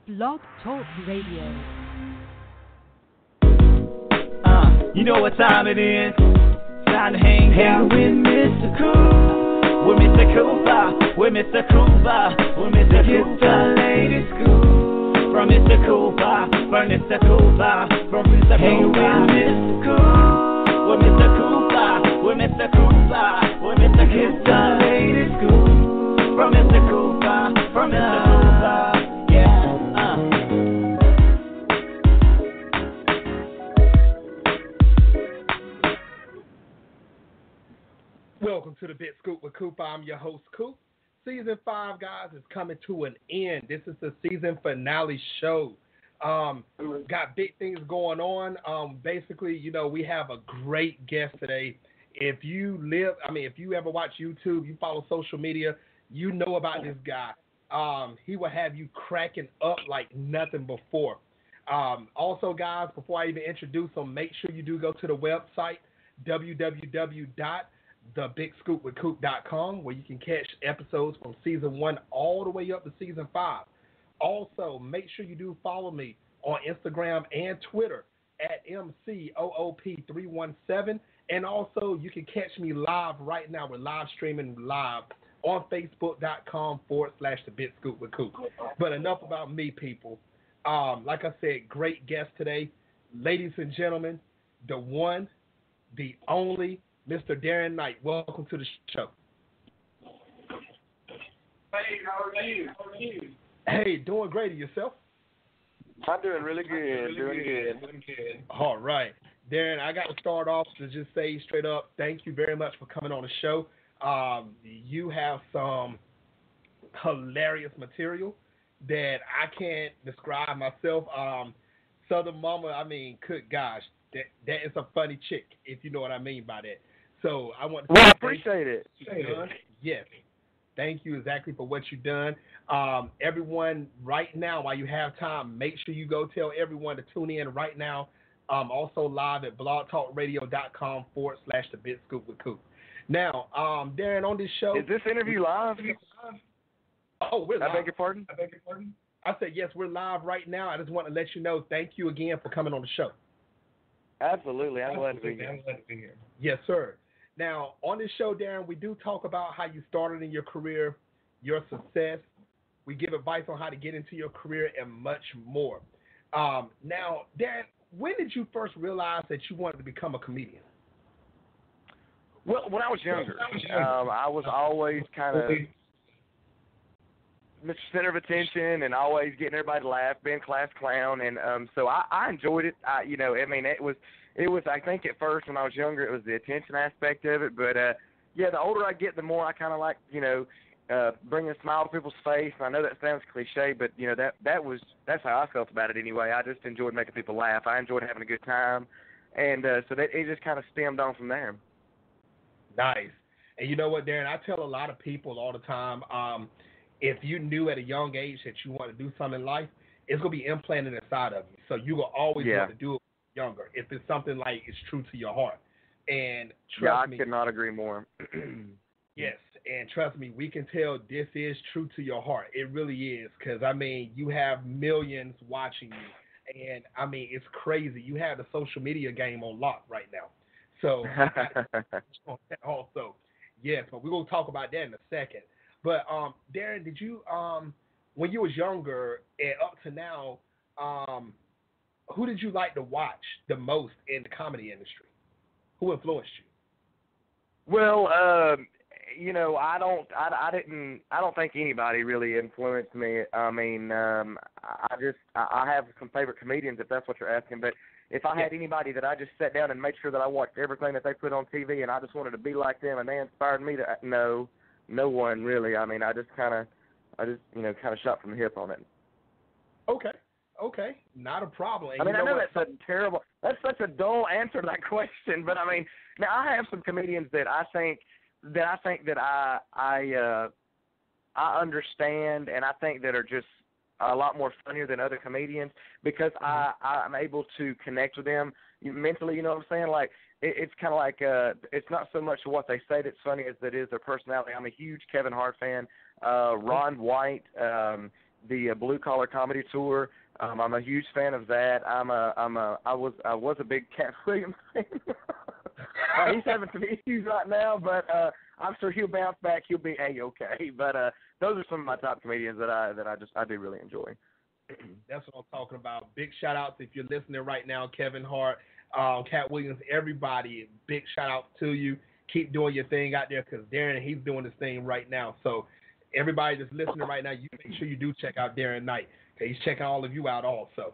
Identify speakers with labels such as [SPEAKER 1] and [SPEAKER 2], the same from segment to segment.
[SPEAKER 1] Blog Talk Radio.
[SPEAKER 2] You know what time it is? Time to hang out with Mr. Coop. With Mr. Coop, with Mr. Coop, with Mr. Coop, the latest scoop. From Mr. Coop, from Mr. Coop, from Mr. Coop. Hang with Mr. Coop. With Mr. Coop, with Mr. Coop, with Mr. Coop, the latest scoop. From Mr. Coop, from Mr. Coop, yeah.
[SPEAKER 3] Welcome to the Big Scoop with Coop. I'm your host, Coop. Season 5, guys, is coming to an end. This is the season finale show. Got big things going on. Basically, you know, we have a great guest today. If you ever watch YouTube, you follow social media, you know about this guy. He will have you cracking up like nothing before. Also, guys, before I even introduce him, make sure you do go to the website, www.thebigscoopwithcoop.com, where you can catch episodes from season 1 all the way up to season 5. Also, make sure you do follow me on Instagram and Twitter at MCOOP317. And also, you can catch me live right now. We're live streaming live on Facebook.com/TheBigScoopWithCoop. But enough about me, people. Like I said, great guest today. Ladies and gentlemen, the one, the only, Mr. Darren Knight. Welcome to the show.
[SPEAKER 4] Hey, how are you?
[SPEAKER 3] Hey, doing great. And yourself?
[SPEAKER 4] I'm doing really good. Doing good.
[SPEAKER 3] All right. Darren, I got to start off to just say straight up, thank you very much for coming on the show. You have some hilarious material that I can't describe myself. Southern Momma, I mean, good gosh, that is a funny chick, if you know what I mean by that. So I want to
[SPEAKER 4] I appreciate it.
[SPEAKER 3] Yes. Thank you exactly for what you've done. Everyone, right now, while you have time, make sure you go tell everyone to tune in right now. Also live at blogtalkradio.com/TheBigScoopWithCoop. Now, Darren, on this show.
[SPEAKER 4] Is this interview live?
[SPEAKER 3] Oh, we're live.
[SPEAKER 4] I beg your pardon?
[SPEAKER 3] I said, yes, we're live right now. I just want to let you know, thank you again for coming on the show.
[SPEAKER 4] Absolutely. I'm glad to be here.
[SPEAKER 3] Yes, sir. Now, on this show, Darren, we do talk about how you started in your career, your success. We give advice on how to get into your career and much more. Now, Darren, when did you first realize that you wanted to become a comedian?
[SPEAKER 4] Well, when I was younger, I was always kind of Mr. Center of attention and always getting everybody to laugh, being class clown, and so I enjoyed it. It was, I think at first when I was younger, it was the attention aspect of it, but the older I get, the more I kind of like, bringing a smile to people's face. And I know that sounds cliche, but that's how I felt about it anyway. I just enjoyed making people laugh. I enjoyed having a good time, and so that it just kind of stemmed on from there.
[SPEAKER 3] Nice. And you know what, Darren? I tell a lot of people all the time, if you knew at a young age that you want to do something in life, it's going to be implanted inside of you. So you will always want to do it younger if it's something like it's true to your heart. And trust me.
[SPEAKER 4] I could not agree more.
[SPEAKER 3] Yes, and trust me, we can tell this is true to your heart. It really is, because, I mean, you have millions watching you. And, I mean, it's crazy. You have the social media game on lock right now. So, also, yes, but we're going to talk about that in a second. But, Darren, did you, when you was younger and up to now, who did you like to watch the most in the comedy industry? Who influenced you?
[SPEAKER 4] Well, I don't think anybody really influenced me. I mean, I have some favorite comedians, if that's what you're asking, but if I had anybody that I just sat down and made sure that I watched everything that they put on TV and I just wanted to be like them and they inspired me to, no one really. I mean, I just kind of shot from the hip on it. Okay, not a problem. And I know that's such a dull answer to that question, but I mean, now I have some comedians that I think that I understand and I think that are just a lot more funnier than other comedians because I'm able to connect with them mentally. You know what I'm saying? Like it's kind of like it's not so much what they say that's funny as it is their personality. I'm a huge Kevin Hart fan. Ron White, the Blue Collar Comedy Tour. I'm a huge fan of that. I was a big Cat Williams fan. He's having some issues right now, but I'm sure he'll bounce back. He'll be A-okay. But those are some of my top comedians that I do really enjoy.
[SPEAKER 3] That's what I'm talking about. Big shout outs if you're listening right now, Kevin Hart, Cat Williams, everybody. Big shout out to you. Keep doing your thing out there because Darren, he's doing his thing right now. So everybody that's listening right now, you make sure you do check out Darren Knight. Okay, he's checking all of you out also.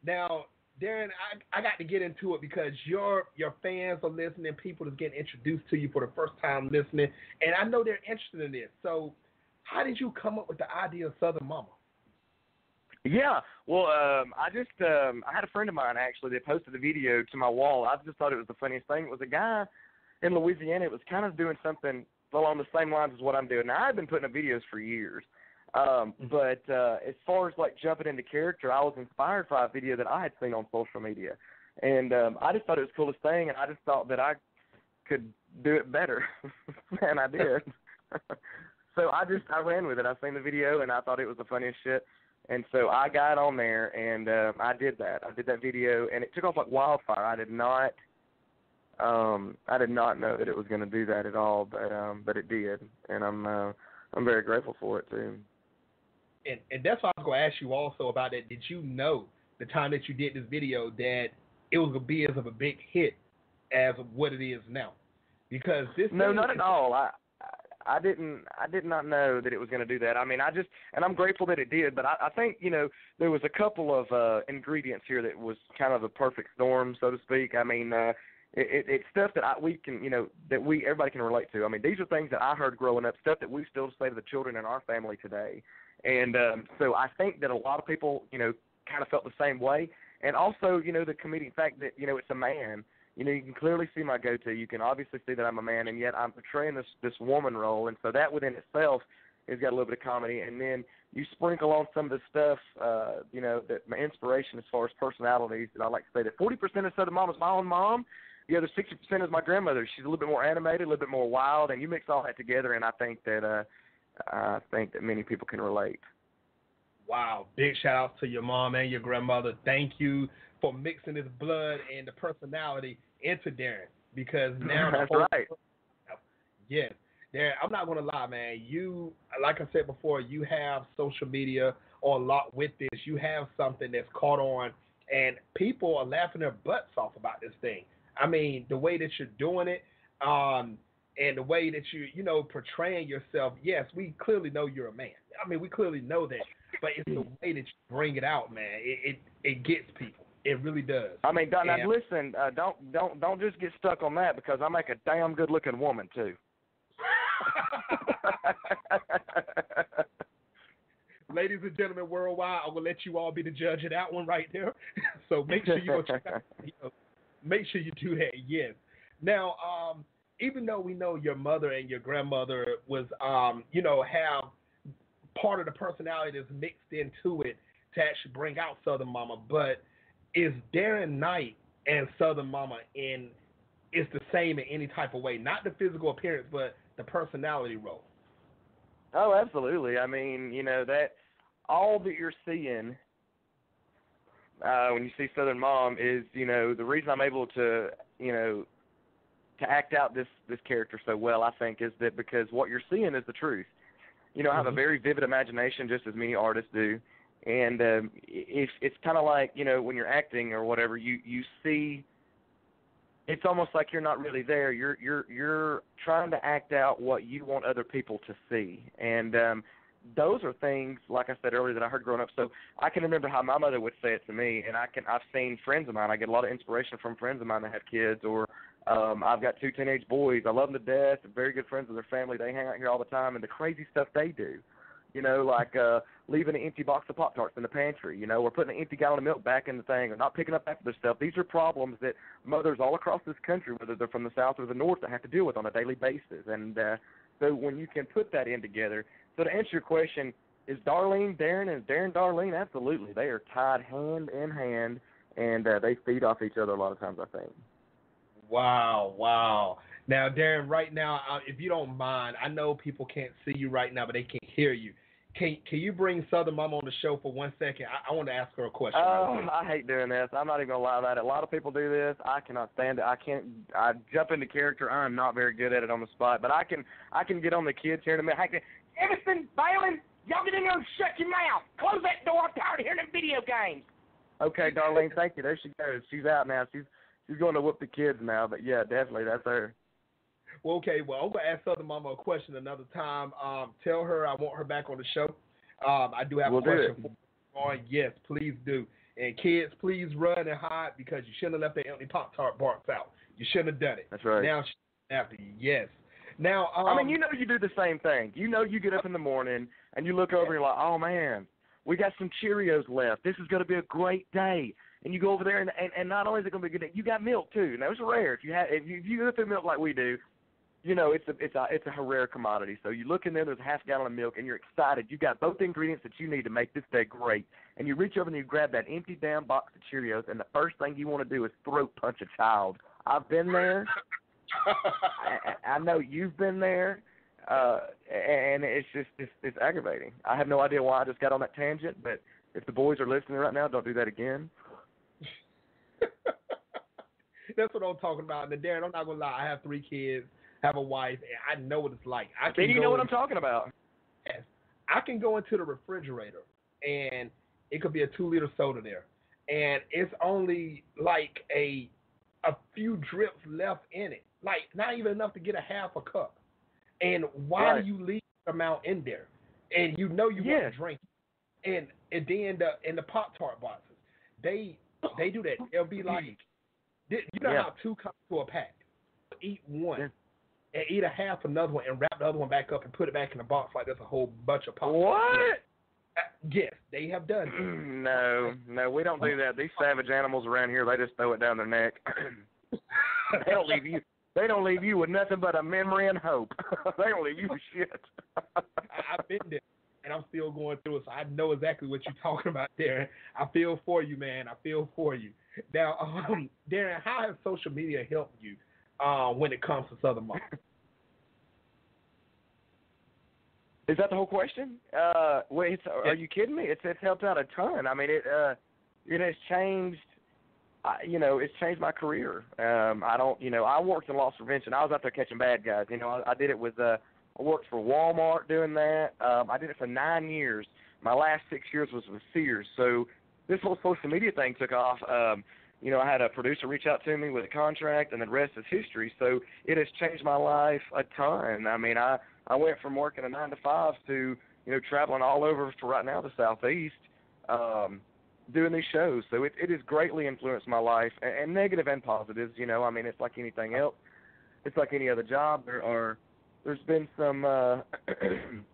[SPEAKER 3] Now, Darren, I got to get into it because your fans are listening. People are getting introduced to you for the first time listening, and I know they're interested in this. So, how did you come up with the idea of Southern Momma?
[SPEAKER 4] Yeah, well, I had a friend of mine actually that posted a video to my wall. I just thought it was the funniest thing. It was a guy in Louisiana. It was kind of doing something along the same lines as what I'm doing. Now, I've been putting up videos for years. But as far as like jumping into character, I was inspired by a video that I had seen on social media, and I just thought it was the coolest thing, and I just thought that I could do it better, and I did. So I ran with it. I seen the video, and I thought it was the funniest shit, and so I got on there, and I did that. I did that video, and it took off like wildfire. I did not know that it was going to do that at all, but it did, and I'm very grateful for it too.
[SPEAKER 3] And that's what I was going to ask you also about that. Did you know the time that you did this video that it was going to be as of a big hit as what it is now? Because this
[SPEAKER 4] no, not at all. I did not know that it was going to do that. I mean, and I'm grateful that it did. But I think there was a couple of ingredients here that was kind of a perfect storm, so to speak. I mean, it's stuff that everybody can relate to. I mean, these are things that I heard growing up, stuff that we still say to the children in our family today. And so I think that a lot of people, kind of felt the same way. And also, the comedic fact that, it's a man. You can clearly see my go-to. You can obviously see that I'm a man, and yet I'm portraying this woman role. And so that within itself has got a little bit of comedy. And then you sprinkle on some of the stuff, that my inspiration as far as personalities. And I like to say that 40% of Southern Mom is my own mom. The other 60% is my grandmother. She's a little bit more animated, a little bit more wild, and you mix all that together, and I think that many people can relate. Wow.
[SPEAKER 3] Big shout out to your mom and your grandmother. Thank you for mixing this blood and the personality into Darren, because now
[SPEAKER 4] that's right.
[SPEAKER 3] Yes. Darren, I'm not going to lie, man. You, like I said before, you have social media on lock with this. You have something that's caught on, and people are laughing their butts off about this thing. I mean, the way that you're doing it, and the way that you portraying yourself, yes, we clearly know you're a man. I mean, we clearly know that. But it's the way that you bring it out, man. It gets people. It really does.
[SPEAKER 4] I mean, now listen, don't just get stuck on that, because I make a damn good looking woman too.
[SPEAKER 3] Ladies and gentlemen worldwide, I will let you all be the judge of that one right there. So make sure you go check out. Make sure you do that. Yes. Now, even though we know your mother and your grandmother was, have part of the personality that's mixed into it to actually bring out Southern Momma, but is Darren Knight and Southern Momma it's the same in any type of way? Not the physical appearance, but the personality role.
[SPEAKER 4] Oh, absolutely. I mean, that all that you're seeing when you see Southern Mom is, the reason I'm able to, to act out this character so well, I think, is that because what you're seeing is the truth. I have a very vivid imagination, just as many artists do, and it's kind of like, when you're acting or whatever, you see. It's almost like you're not really there. You're trying to act out what you want other people to see, and those are things, like I said earlier, that I heard growing up. So I can remember how my mother would say it to me, and I've seen friends of mine. I get a lot of inspiration from friends of mine that have kids, or I've got 2 teenage boys. I love them to death. They're very good friends with their family. They hang out here all the time, and the crazy stuff they do, like leaving an empty box of Pop-Tarts in the pantry, or putting an empty gallon of milk back in the thing, or not picking up after their stuff. These are problems that mothers all across this country, whether they're from the South or the North, that have to deal with on a daily basis. And so when you can put that in together, so to answer your question, is Darlene Darren and Darren Darlene? Absolutely. They are tied hand in hand, and they feed off each other a lot of times, I think.
[SPEAKER 3] Wow. Now, Darren, right now, if you don't mind, I know people can't see you right now, but they can hear you. Can you bring Southern Momma on the show for 1 second? I want to ask her a question.
[SPEAKER 4] Oh, I hate doing this. I'm not even gonna lie about it. A lot of people do this. I cannot stand it. I jump into character. I'm not very good at it on the spot, but I can get on the kids here in a minute. I can, Emerson, Balin, y'all get in there and shut your mouth. Close that door. I'm tired of hearing them video games. Okay, Darlene, thank you. There she goes. She's out now. She's going to whoop the kids now. But yeah, definitely, that's her.
[SPEAKER 3] Well, okay. Well, I'm gonna ask Southern Momma a question another time. Tell her I want her back on the show. I do have a question for her. Yes, please do. And kids, please run and hide because you shouldn't have left that empty Pop-Tart box out. You shouldn't have done it.
[SPEAKER 4] That's right.
[SPEAKER 3] Now she's after you. Yes. Now,
[SPEAKER 4] I mean, you know, you do the same thing. You know, you get up in the morning and you look over and you're like, oh man, we got some Cheerios left. This is going to be a great day. And you go over there and not only is it going to be a good day, you got milk too. Now it's rare if you go through milk like we do. You know, it's a rare commodity. So you look in there's a half gallon of milk, and you're excited. You got both the ingredients that you need to make this day great. And you reach over and you grab that empty damn box of Cheerios, and the first thing you want to do is throat punch a child. I've been there. I know you've been there, and it's just it's aggravating. I have no idea why I just got on that tangent, but if the boys are listening right now, don't do that again.
[SPEAKER 3] That's what I'm talking about. And Darren, I'm not gonna lie. I have 3 kids. Have a wife, and I know what it's like.
[SPEAKER 4] You know what I'm talking about.
[SPEAKER 3] Yes. I can go into the refrigerator, and it could be a 2-liter soda there, and it's only like a few drips left in it, like not even enough to get a half a cup. And why do you leave the amount in there? And you know you want to drink. And then in the Pop-Tart boxes, they do that. They'll be like, you know how 2 come to a pack. Eat one.
[SPEAKER 4] Yeah.
[SPEAKER 3] And eat a half another one and wrap the other one back up and put it back in the box like there's a whole bunch of pop.
[SPEAKER 4] What?
[SPEAKER 3] Yes, they have done that.
[SPEAKER 4] No, we don't do that. These savage animals around here, they just throw it down their neck. They don't leave you with nothing but a memory and hope. They don't leave you with shit.
[SPEAKER 3] I've been there, and I'm still going through it, so I know exactly what you're talking about, Darren. I feel for you, man. I feel for you. Now, Darren, how has social media helped you when it comes to Southern Momma?
[SPEAKER 4] Is that the whole question? Are you kidding me? It's helped out a ton. I mean, it has changed. It's changed my career. I worked in loss prevention. I was out there catching bad guys. I did it with. I worked for Walmart doing that. I did it for 9 years. My last 6 years was with Sears. So this whole social media thing took off. I had a producer reach out to me with a contract, and the rest is history. So it has changed my life a ton. I mean, I went from working a 9 to 5 to, traveling all over for right now the Southeast, doing these shows. So it has greatly influenced my life, and negative and positives. I mean, it's like anything else. It's like any other job. There's been some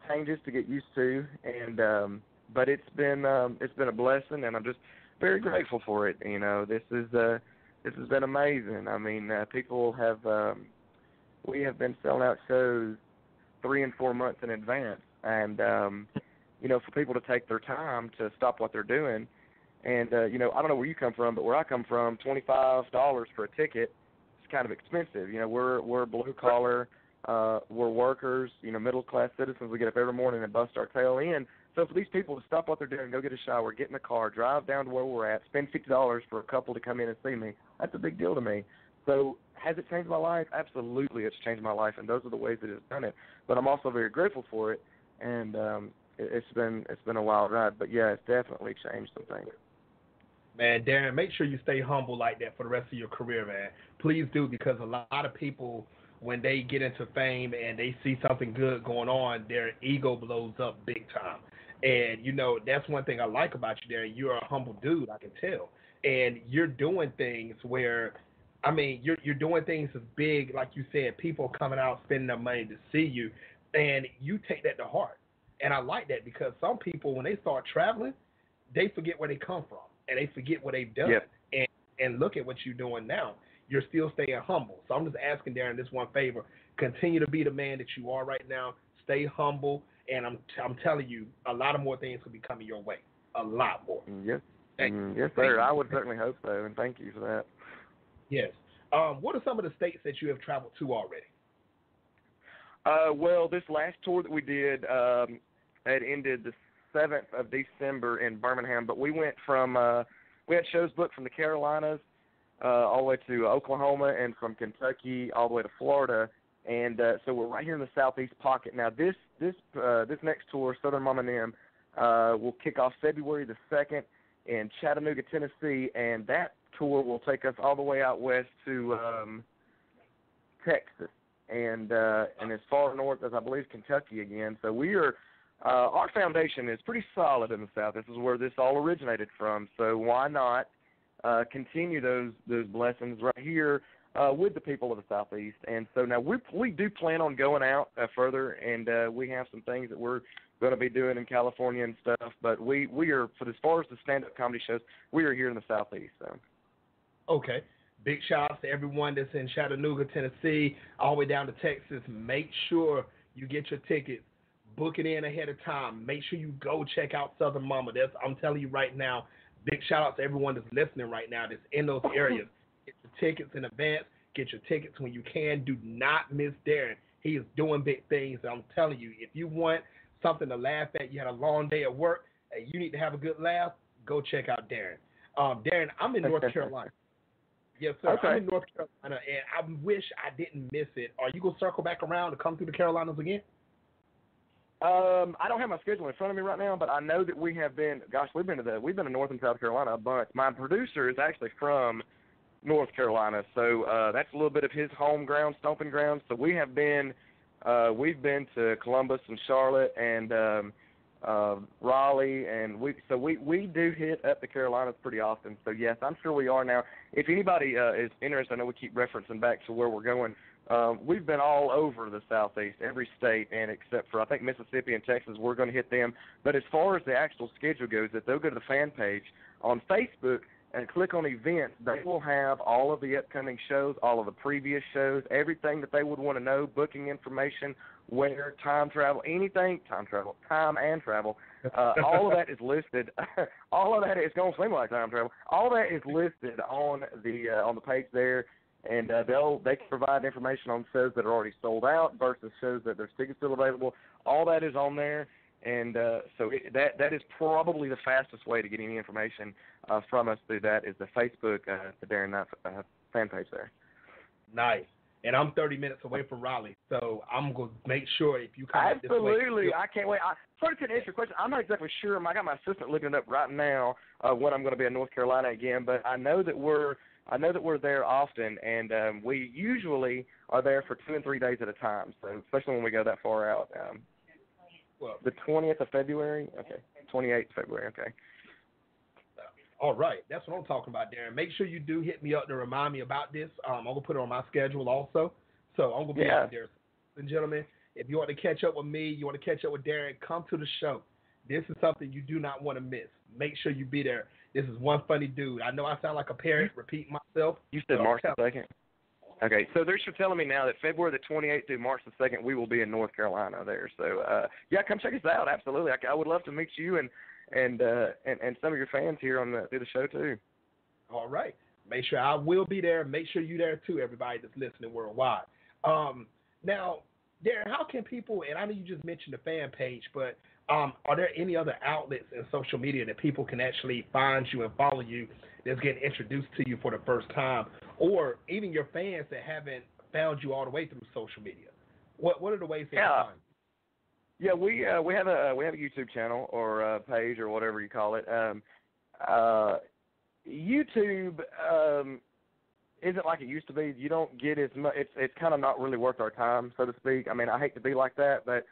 [SPEAKER 4] changes to get used to, and but it's been a blessing, and I'm just very grateful for it. This has been amazing. I mean, people have we have been selling out shows 3 and 4 months in advance, and for people to take their time to stop what they're doing, and I don't know where you come from, but where I come from, $25 for a ticket is kind of expensive. We're blue collar, we're workers, middle class citizens. We get up every morning and bust our tail in. So for these people to stop what they're doing, go get a shower, get in the car, drive down to where we're at, spend $50 for a couple to come in and see me, that's a big deal to me. So has it changed my life? Absolutely, it's changed my life, and those are the ways that it's done it. But I'm also very grateful for it, and it's been a wild ride. But yeah, it's definitely changed some things.
[SPEAKER 3] Man, Darren, make sure you stay humble like that for the rest of your career, man. Please do, because a lot of people, when they get into fame and they see something good going on, their ego blows up big time. And, that's one thing I like about you, Darren. You're a humble dude, I can tell. And you're doing things where, you're doing things as big, like you said, people coming out spending their money to see you, and you take that to heart. And I like that, because some people, when they start traveling, they forget where they come from, and they forget what they've done. Yep. And look at what you're doing now. You're still staying humble. So I'm just asking Darren this one favor. Continue to be the man that you are right now. Stay humble. And I'm telling you, a lot of more things will be coming your way. A lot more.
[SPEAKER 4] Yes, yes, sir. I would certainly hope so, and thank you for that.
[SPEAKER 3] Yes. What are some of the states that you have traveled to already?
[SPEAKER 4] Well, this last tour that we did, had ended the 7th of December in Birmingham, but we went from we had shows booked from the Carolinas all the way to Oklahoma, and from Kentucky all the way to Florida, and so we're right here in the southeast pocket. Now this next tour, Southern Momma and them, will kick off February the 2nd in Chattanooga, Tennessee, and that tour will take us all the way out west to Texas, and as far north as I believe Kentucky again. So we are our foundation is pretty solid in the South. This is where this all originated from. So why not continue those blessings right here with the people of the Southeast? And so now we do plan on going out further, and we have some things that we're going to be doing in California and stuff. But we are, for as far as the stand-up comedy shows, we are here in the Southeast. So.
[SPEAKER 3] Okay. Big shout out to everyone that's in Chattanooga, Tennessee, all the way down to Texas. Make sure you get your tickets. Book it in ahead of time. Make sure you go check out Southern Momma. I'm telling you right now, big shout out to everyone that's listening right now that's in those areas. Get your tickets in advance. Get your tickets when you can. Do not miss Darren. He is doing big things. And I'm telling you, if you want something to laugh at, you had a long day at work, and you need to have a good laugh, go check out Darren. Darren, I'm in North Carolina. Yes, sir.
[SPEAKER 4] Okay.
[SPEAKER 3] I'm in North Carolina, and I wish I didn't miss it. Are you going to circle back around to come through the Carolinas again?
[SPEAKER 4] I don't have my schedule in front of me right now, but I know that we have been. Gosh, we've been to North and South Carolina a bunch. My producer is actually from North Carolina, so that's a little bit of his home ground, stomping ground. So we have been. We've been to Columbus and Charlotte and Raleigh, and we do hit up the Carolinas pretty often. So yes, I'm sure we are now. If anybody is interested, I know we keep referencing back to where we're going. We've been all over the Southeast, every state, and except for I think Mississippi and Texas, we're going to hit them. But as far as the actual schedule goes, if they'll go to the fan page on Facebook and click on events, they will have all of the upcoming shows, all of the previous shows, everything that they would want to know, booking information, where, time travel, anything, time and travel. All of that is listed. All of that is going to seem like time travel. All that is listed on the page there. And they can provide information on shows that are already sold out versus shows that there's tickets still available. All that is on there, and so that is probably the fastest way to get any information from us through that is the Facebook, the Darren Knight fan page there.
[SPEAKER 3] Nice. And I'm 30 minutes away from Raleigh, so I'm going to make sure if you come this way.
[SPEAKER 4] Absolutely. I can't wait. Sorry to answer your question. I'm not exactly sure. I got my assistant looking it up right now when I'm going to be in North Carolina again, but I know that we're there often, and we usually are there for 2 and 3 days at a time, so especially when we go that far out. The 20th of February? Okay. 28th of February, okay.
[SPEAKER 3] All right. That's what I'm talking about, Darren. Make sure you do hit me up to remind me about this. I'm going to put it on my schedule also, so I'm going to be out there. Ladies and gentlemen, if you want to catch up with me, you want to catch up with Darren, come to the show. This is something you do not want to miss. Make sure you be there. This is one funny dude. I know I sound like a parent repeating myself.
[SPEAKER 4] You said March the 2nd? Okay, so they're telling me now that February the 28th through March the 2nd, we will be in North Carolina there. So, come check us out. Absolutely. I would love to meet you and some of your fans here through the show, too.
[SPEAKER 3] All right. Make sure I will be there. Make sure you're there, too, everybody that's listening worldwide. Now, Darren, how can people, and I know you just mentioned the fan page, but are there any other outlets in social media that people can actually find you and follow you that's getting introduced to you for the first time, or even your fans that haven't found you all the way through social media? What are the ways they can find you?
[SPEAKER 4] Yeah, we have a YouTube channel or a page or whatever you call it. YouTube isn't like it used to be. You don't get as much. It's kind of not really worth our time, so to speak. I mean, I hate to be like that, but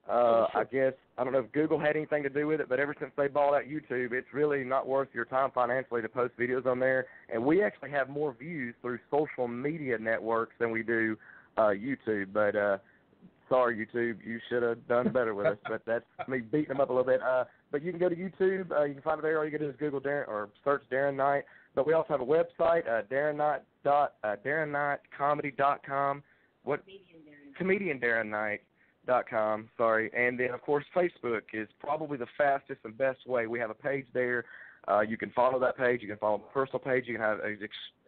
[SPEAKER 4] I guess I don't know if Google had anything to do with it. But ever since they bought out YouTube, it's really not worth your time financially to post videos on there. And we actually have more views through social media networks than we do YouTube. But sorry, YouTube, you should have done better with us. But that's me beating them up a little bit. But you can go to YouTube. You can find it there. All you can do is Google Darren or search Darren Knight. But we also have a website, DarrenKnightComedy.com. Comedian Darren Knight.com, sorry. And then, of course, Facebook is probably the fastest and best way. We have a page there. You can follow that page. You can follow my personal page. You can have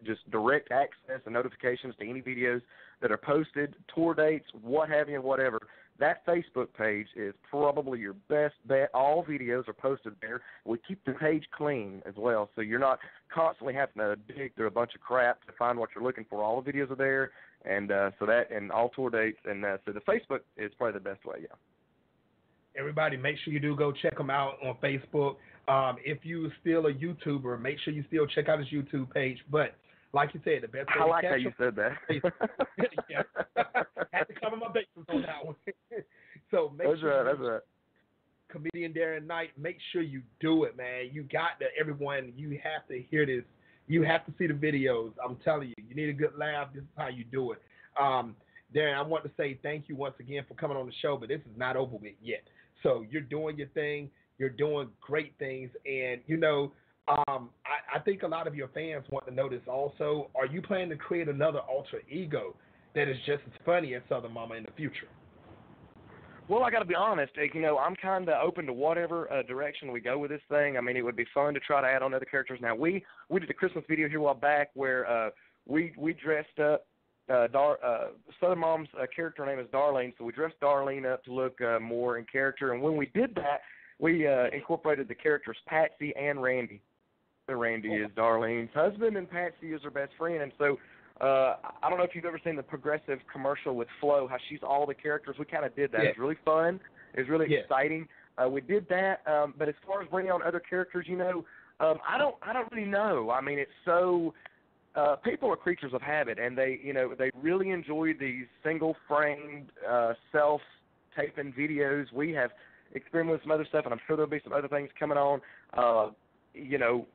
[SPEAKER 4] just direct access and notifications to any videos that are posted, tour dates, what have you, whatever. that Facebook page is probably your best bet. All videos are posted there. We keep the page clean as well, so you're not constantly having to dig through a bunch of crap to find what you're looking for. All the videos are there, and so that, and all tour dates, and so the Facebook is probably the best way, yeah.
[SPEAKER 3] Everybody, make sure you do go check him out on Facebook. If you're still a YouTuber, make sure you still check out his YouTube page. But like you said, the best way
[SPEAKER 4] I
[SPEAKER 3] to
[SPEAKER 4] like
[SPEAKER 3] catch
[SPEAKER 4] how you
[SPEAKER 3] him,
[SPEAKER 4] said that.
[SPEAKER 3] yeah, had to cover my bases on that one. So make
[SPEAKER 4] That's
[SPEAKER 3] sure
[SPEAKER 4] right. That's right.
[SPEAKER 3] Comedian Darren Knight, make sure you do it, man. You got to, everyone, you have to hear this. You have to see the videos. I'm telling you, you need a good laugh. This is how you do it. Darren, I want to say thank you once again for coming on the show, but this is not over with yet. So you're doing your thing. You're doing great things. And, you know, I think a lot of your fans want to know this also. Are you planning to create another alter ego that is just as funny as Southern Momma in the future?
[SPEAKER 4] Well, I got to be honest. You know, I'm kind of open to whatever direction we go with this thing. I mean, it would be fun to try to add on other characters. Now, we did a Christmas video here a while back where we dressed up. Southern Mom's character name is Darlene, so we dressed Darlene up to look more in character. And when we did that, we incorporated the characters Patsy and Randy. Randy is Darlene's husband, and Patsy is her best friend. And so I don't know if you've ever seen the Progressive commercial with Flo, how she's all the characters. We kind of did that.
[SPEAKER 3] Yeah.
[SPEAKER 4] It was really fun. It was really exciting. We did that. But as far as bringing on other characters, you know, I don't really know. I mean, it's so. People are creatures of habit, and they really enjoy these single-framed, self-taping videos. We have experimented with some other stuff, and I'm sure there'll be some other things coming on. You know,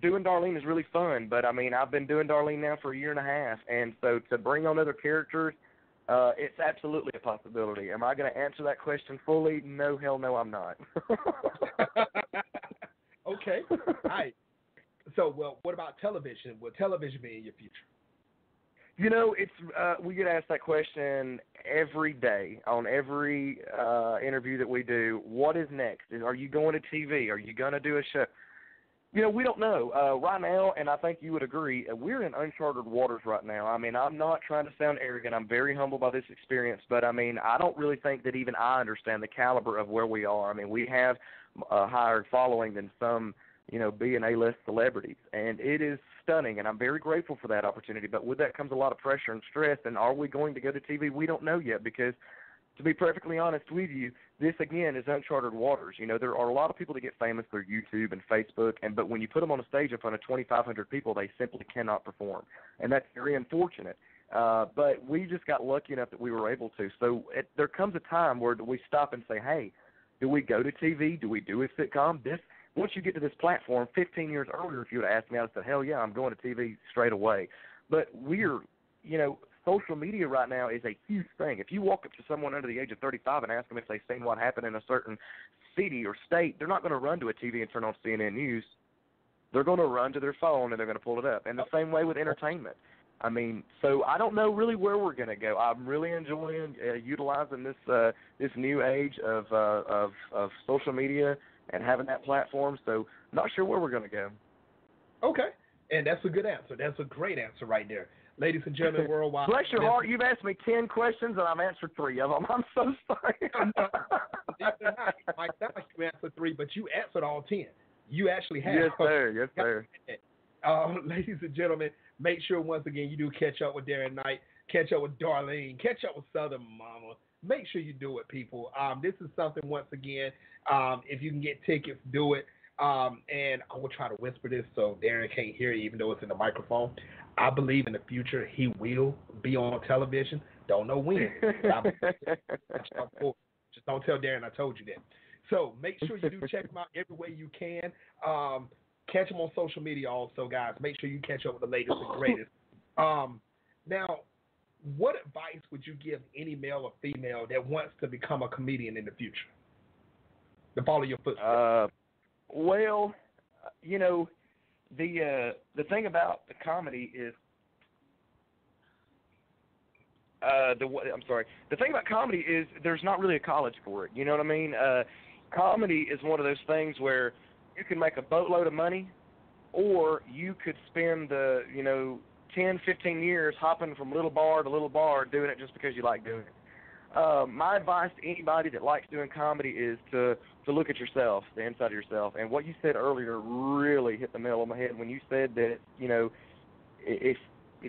[SPEAKER 4] doing Darlene is really fun, but, I mean, I've been doing Darlene now for a year and a half, and so to bring on other characters, it's absolutely a possibility. Am I going to answer that question fully? No, hell no, I'm not.
[SPEAKER 3] Okay, all right. So, well, what about television? Will television be in your future?
[SPEAKER 4] You know, it's we get asked that question every day on every interview that we do. What is next? Are you going to TV? Are you going to do a show? You know, we don't know. Right now, and I think you would agree, we're in uncharted waters right now. I mean, I'm not trying to sound arrogant. I'm very humbled by this experience. But, I mean, I don't really think that even I understand the caliber of where we are. I mean, we have a higher following than some, you know, B and A-list celebrities. And it is stunning, and I'm very grateful for that opportunity. But with that comes a lot of pressure and stress. And are we going to go to TV? We don't know yet because, to be perfectly honest with you, this, again, is uncharted waters. You know, there are a lot of people that get famous through YouTube and Facebook, but when you put them on a stage in front of 2,500 people, they simply cannot perform. And that's very unfortunate. But we just got lucky enough that we were able to. So there comes a time where we stop and say, hey, do we go to TV? Do we do a sitcom? Once you get to this platform, 15 years earlier, if you would have asked me, I would have said, hell yeah, I'm going to TV straight away. But we're, you know, social media right now is a huge thing. If you walk up to someone under the age of 35 and ask them if they've seen what happened in a certain city or state, they're not going to run to a TV and turn on CNN News. They're going to run to their phone and they're going to pull it up. And the same way with entertainment. I mean, so I don't know really where we're going to go. I'm really enjoying utilizing this new age of social media and having that platform. So not sure where we're going to go.
[SPEAKER 3] Okay, and that's a good answer. That's a great answer right there. Ladies and gentlemen, worldwide.
[SPEAKER 4] Bless your heart, you've asked me 10 questions, and I've answered 3 of them. I'm so sorry.
[SPEAKER 3] It might sound like you answered 3, but you answered all 10. You actually have.
[SPEAKER 4] Yes, sir. Yes, sir.
[SPEAKER 3] Ladies and gentlemen, make sure once again you do catch up with Darren Knight, catch up with Darlene, catch up with Southern Momma. Make sure you do it, people. This is something, once again, if you can get tickets, do it. And I will try to whisper this so Darren can't hear you, even though it's in the microphone. I believe in the future he will be on television. Don't know when. Just don't tell Darren I told you that. So make sure you do check him out every way you can. Catch him on social media also, guys. Make sure you catch up with the latest and greatest. Now, what advice would you give any male or female that wants to become a comedian in the future? To follow your footsteps.
[SPEAKER 4] Well, you know, the thing about the comedy is the thing about comedy is there's not really a college for it. You know what I mean? Comedy is one of those things where you can make a boatload of money, or you could spend 10, 15 years hopping from little bar to little bar doing it just because you like doing it. my advice to anybody that likes doing comedy is to look at yourself, the inside of yourself. And what you said earlier really hit the nail on the head when you said that, you know, if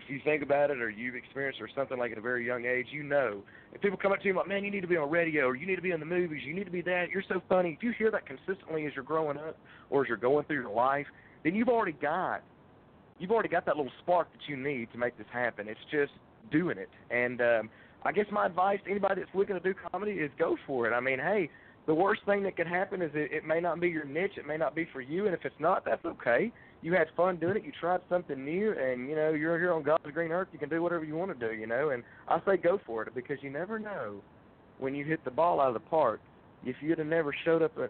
[SPEAKER 4] you think about it or you've experienced or something like at a very young age, you know, if people come up to you like, man, you need to be on radio or you need to be in the movies, you need to be that, you're so funny. If you hear that consistently as you're growing up or as you're going through your life, then you've already got that little spark that you need to make this happen. It's just doing it. And I guess my advice to anybody that's looking to do comedy is go for it. I mean, hey, the worst thing that could happen is it may not be your niche. It may not be for you. And if it's not, that's okay. You had fun doing it. You tried something new. And, you know, you're here on God's green earth. You can do whatever you want to do, you know. And I say go for it because you never know when you hit the ball out of the park. If you'd have never showed up to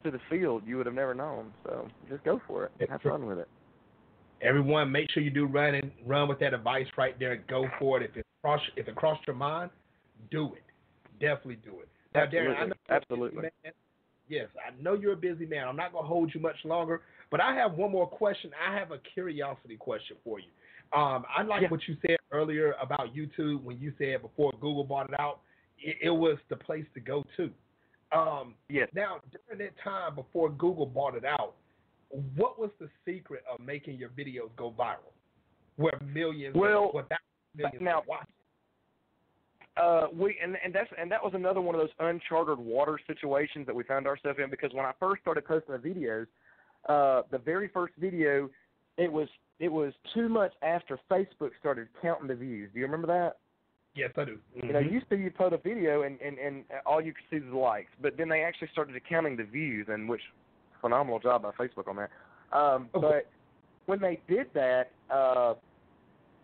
[SPEAKER 4] the field, you would have never known. So just go for it. Have fun with it.
[SPEAKER 3] Everyone, make sure you do run with that advice right there. Go for it. If it crossed your mind, do it. Definitely do it. Now, Darren, I know
[SPEAKER 4] absolutely.
[SPEAKER 3] Yes, I know you're a busy man. I'm not going to hold you much longer, but I have one more question. I have a curiosity question for you. I like what you said earlier about YouTube when you said before Google bought it out, it was the place to go to.
[SPEAKER 4] Yes.
[SPEAKER 3] Now, during that time before Google bought it out, what was the secret of making your videos go viral? Where millions, millions
[SPEAKER 4] now,
[SPEAKER 3] watching?
[SPEAKER 4] That was another one of those uncharted water situations that we found ourselves in, because when I first started posting the videos, the very first video, it was 2 months after Facebook started counting the views. Do you remember that?
[SPEAKER 3] Yes, I do. Mm-hmm.
[SPEAKER 4] You know, used to you put a video and all you could see was the likes, but then they actually started counting the views, and which phenomenal job by Facebook on that. But when they did that,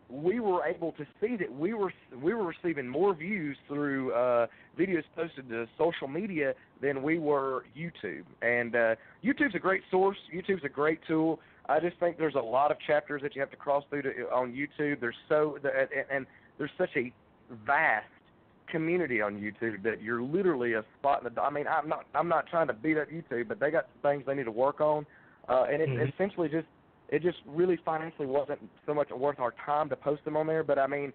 [SPEAKER 4] we were able to see that we were receiving more views through videos posted to social media than we were YouTube. And YouTube's a great source. YouTube's a great tool. I just think there's a lot of chapters that you have to cross through on YouTube. There's such a vast community on YouTube that you're literally a spot in the. I mean, I'm not trying to beat up YouTube, but they got some things they need to work on, and it's essentially just. It just really financially wasn't so much worth our time to post them on there. But I mean,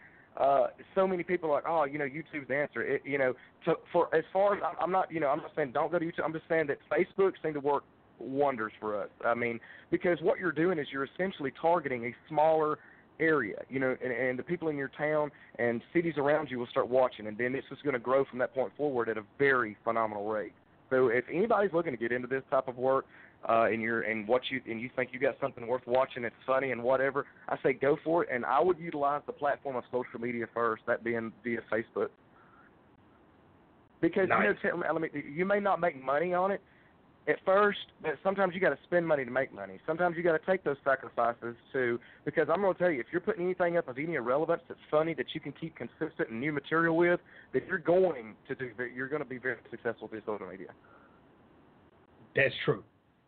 [SPEAKER 4] so many people are like, oh, you know, YouTube's the answer. For as far as I'm not saying don't go to YouTube. I'm just saying that Facebook seemed to work wonders for us. I mean, because what you're doing is you're essentially targeting a smaller area, you know, and the people in your town and cities around you will start watching, and then it's just going to grow from that point forward at a very phenomenal rate. So if anybody's looking to get into this type of work, and you think you got something worth watching, it's funny and whatever, I say go for it. And I would utilize the platform of social media first, that being via Facebook, because
[SPEAKER 3] nice.
[SPEAKER 4] You may not make money on it at first, but sometimes you got to spend money to make money. Sometimes you got to take those sacrifices too, because I'm going to tell you, if you're putting anything up of any relevance that's funny that you can keep consistent and new material with, then you're going to be very successful through social media.
[SPEAKER 3] That's true.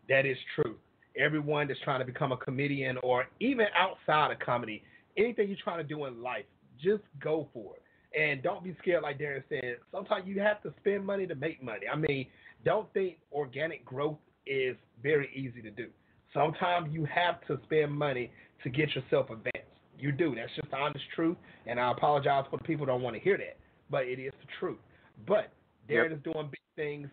[SPEAKER 3] That is true. Everyone that's trying to become a comedian or even outside of comedy, anything you're trying to do in life, just go for it. And don't be scared, like Darren said. Sometimes you have to spend money to make money. I mean, don't think organic growth is very easy to do. Sometimes you have to spend money to get yourself advanced. You do. That's just the honest truth. And I apologize for the people who don't want to hear that, but it is the truth. But Darren is doing big things.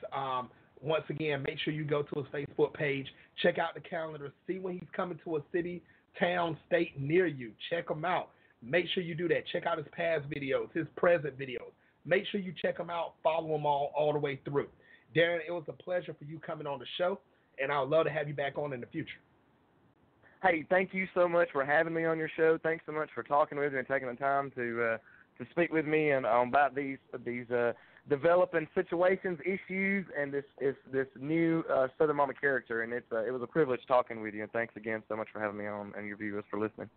[SPEAKER 3] Once again, make sure you go to his Facebook page, check out the calendar, see when he's coming to a city, town, state near you. Check him out. Make sure you do that. Check out his past videos, his present videos. Make sure you check him out, follow him all the way through. Darren, it was a pleasure for you coming on the show, and I would love to have you back on in the future.
[SPEAKER 4] Hey, thank you so much for having me on your show. Thanks so much for talking with me and taking the time to speak with me and about these developing situations, issues, and this new Southern Momma character. And it was a privilege talking with you. And thanks again so much for having me on, and your viewers for listening.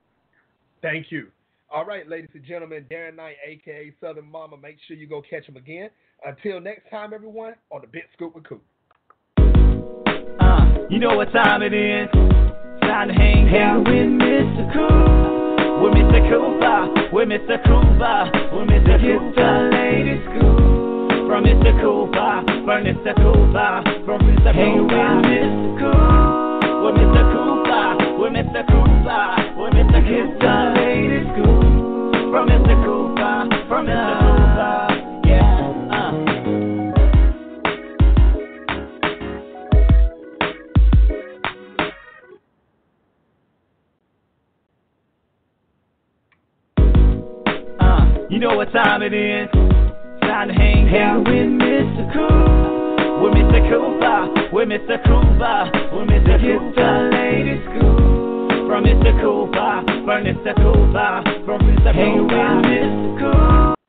[SPEAKER 3] Thank you. All right, ladies and gentlemen, Darren Knight, a.k.a. Southern Momma. Make sure you go catch him again. Until next time, everyone, on the Big Scoop with Coop.
[SPEAKER 2] You know what time it is. Time to hang out with Mr. Coop. With Mr. Coop I, with Mr. Coop I, with Mr. Coop I, ladies Coop. From Mr. Coop I, from Mr. Coop I, from Mr. Coop I, Mr. Coop. With Mr. Coop I, with Mr. Coop I, with Mr. Coop I, ladies Coop. From Mr. Coop I, from Mr. Coop I, yeah. You know what time it is. Time to hang out with Mr. Coop. With Mr. Coop I, with Mr. Coop I, with Mr. Coop I, ladies Coop. From Mr. Coop I, from Mr. Coop I, from Mr. Coop I, Mr. Coop.